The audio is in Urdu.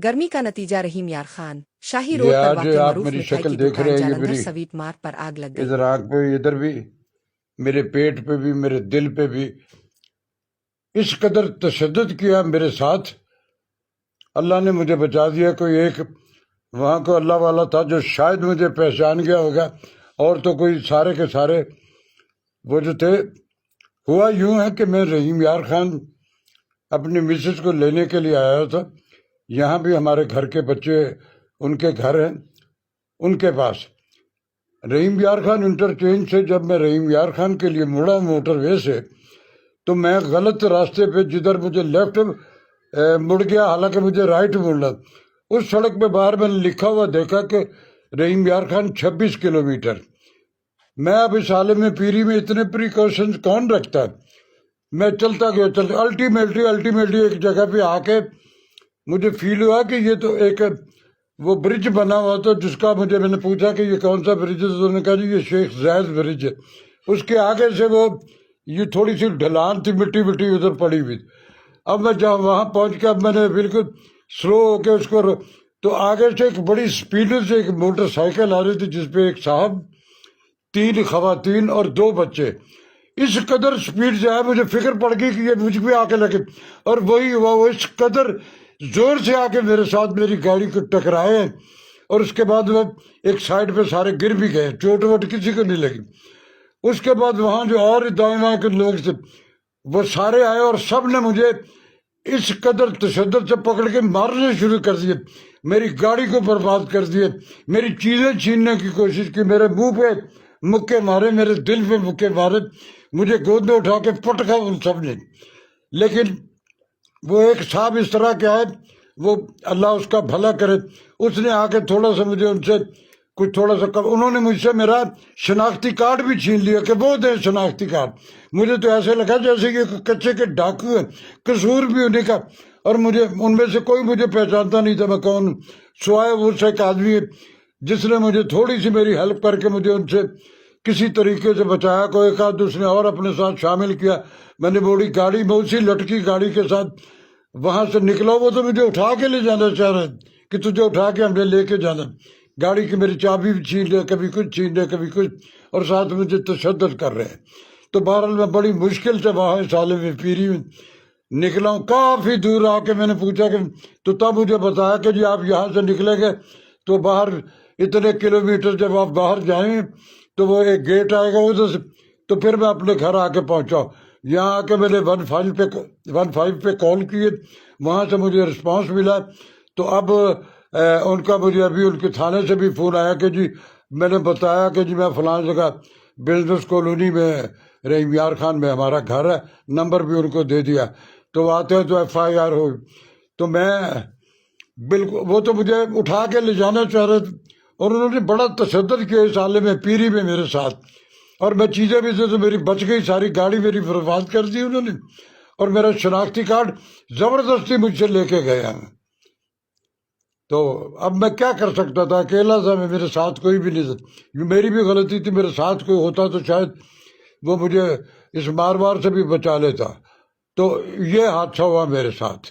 گرمی کا نتیجہ رحیم یار خان شاہی یہ روڈ پر آج واقع آپ معروف میری مٹھائی شکل کی دیکھ رہے دکان ہیں، یہ جالندھر میری سویٹ مارٹ پر آگ لگ گئی۔ ادھر آنکھ پہ، ادھر بھی، میرے پیٹ پہ بھی، میرے دل پہ بھی اس قدر تشدد کیا میرے ساتھ۔ اللہ نے مجھے بچا دیا۔ کوئی ایک وہاں کو اللہ والا تھا جو شاید مجھے پہچان گیا ہوگا، اور تو کوئی سارے کے سارے وہ جو تھے۔ ہوا یوں ہے کہ میں رحیم یار خان اپنی مسز کو لینے کے لیے آیا تھا۔ یہاں بھی ہمارے گھر کے بچے ان کے گھر ہیں، ان کے پاس رحیم یار خان انٹرچینج سے جب میں رحیم یار خان کے لیے مڑا موٹر وے سے، تو میں غلط راستے پہ جدھر مجھے لیفٹ مڑ گیا، حالانکہ مجھے رائٹ مڑنا۔ اس سڑک پہ باہر میں نے لکھا ہوا دیکھا کہ رحیم یار خان 26 کلومیٹر۔ میں اب اس عالم پیری میں اتنے پریکاشنز کون رکھتا ہے؟ میں چلتا گیا الٹیمیٹلی ایک جگہ پہ آ کے مجھے فیل ہوا کہ یہ تو ایک وہ برج بنا ہوا تھا، جس کا میں نے پوچھا کہ یہ کون سا برج ہے، تو انہوں نے کہا جی یہ شیخ زاید برج ہے۔ اس کے آگے سے وہ یہ تھوڑی سی ڈھلان تھی، مٹی ادھر پڑی ہوئی۔ اب میں جب وہاں پہنچ کے اب میں نے بالکل سلو ہو کے اس کو تو آگے سے ایک بڑی سپیڈ سے ایک موٹر سائیکل آ رہی تھی، جس پہ ایک صاحب، 3 خواتین اور 2 بچے۔ اس قدر سپیڈ سے آیا، مجھے فکر پڑ گئی کہ یہ مجھ پہ آ کے لگے، اور وہی ہوا، وہ اس قدر زور سے آ کے میرے ساتھ میری گاڑی کو ٹکرائے، اور اس کے بعد وہ ایک سائڈ پہ سارے گر بھی گئے، چوٹ ووٹ کسی کو نہیں لگی۔ اس کے بعد وہاں جو اور دائیں بائیں کے لوگ تھے وہ سارے آئے، اور سب نے مجھے اس قدر تشدد سے پکڑ کے مارنے شروع کر دیے، میری گاڑی کو برباد کر دیے، میری چیزیں چھیننے کی کوشش کی، میرے منہ پہ مکے مارے، میرے دل پہ مکے مارے، مجھے گود میں اٹھا کے پٹکا ان سب نے۔ لیکن وہ ایک صاحب اس طرح کے آئے، وہ اللہ اس کا بھلا کرے، اس نے آ کے تھوڑا سا مجھے ان سے کچھ تھوڑا سا انہوں نے مجھ سے میرا شناختی کارڈ بھی چھین لیا کہ وہ دیں شناختی کارڈ۔ مجھے تو ایسے لگا جیسے یہ کچے کے ڈاکو ہیں، قصور بھی انہیں کا، اور مجھے ان میں سے کوئی مجھے پہچانتا نہیں تھا میں کون ہوں، سوائے وہ سے ایک آدمی ہے جس نے مجھے تھوڑی سی میری ہیلپ کر کے مجھے ان سے کسی طریقے سے بچایا۔ کوئی ایک آدھ اس نے اور اپنے ساتھ شامل کیا۔ میں نے بوڑھی گاڑی میں اسی لٹکی گاڑی کے ساتھ وہاں سے نکلا۔ وہ تو مجھے اٹھا کے لے جانا چاہ رہے کہ تجھے اٹھا کے ہم نے لے کے جانا۔ گاڑی کی میری چابی بھی چھین لے، کبھی کچھ چھین لے، کبھی کچھ، اور ساتھ مجھے تشدد کر رہے ہیں۔ تو بہرحال میں بڑی مشکل سے وہاں اس عالم پیری میں نکلا ہوں۔ کافی دور آ کے میں نے پوچھا کہ تو تب مجھے بتایا کہ جی آپ یہاں سے نکلیں گے تو باہر اتنے کلومیٹر جب آپ باہر جائیں تو وہ ایک گیٹ آئے گا ادھر سے۔ تو پھر میں اپنے گھر آ کے پہنچا۔ یہاں آ کے میں نے 15 پہ کال کیے، وہاں سے مجھے رسپانس ملا۔ تو اب ان کا مجھے ابھی ان کے تھانے سے بھی فون آیا کہ جی میں نے بتایا کہ جی میں فلاں جگہ بزنس کالونی میں رحیم یار خان میں ہمارا گھر ہے، نمبر بھی ان کو دے دیا۔ تو آتے ہیں تو FIR ہو۔ تو میں بالکل، وہ تو مجھے اٹھا کے لے جانا چاہ رہے تھے، اور انہوں نے بڑا تشدد کیا اس عالم پیری میں میرے ساتھ، اور میں چیزیں بھی تو میری بچ گئی، ساری گاڑی میری برباد کر دی انہوں نے، اور میرا شناختی کارڈ زبردستی مجھ سے لے کے گیا۔ تو اب میں کیا کر سکتا تھا؟ اکیلا تھا میں، میرے ساتھ کوئی بھی نہیں تھا۔ میری بھی غلطی تھی، میرے ساتھ کوئی ہوتا تو شاید وہ مجھے اس مار سے بھی بچا لیتا۔ تو یہ حادثہ ہوا میرے ساتھ۔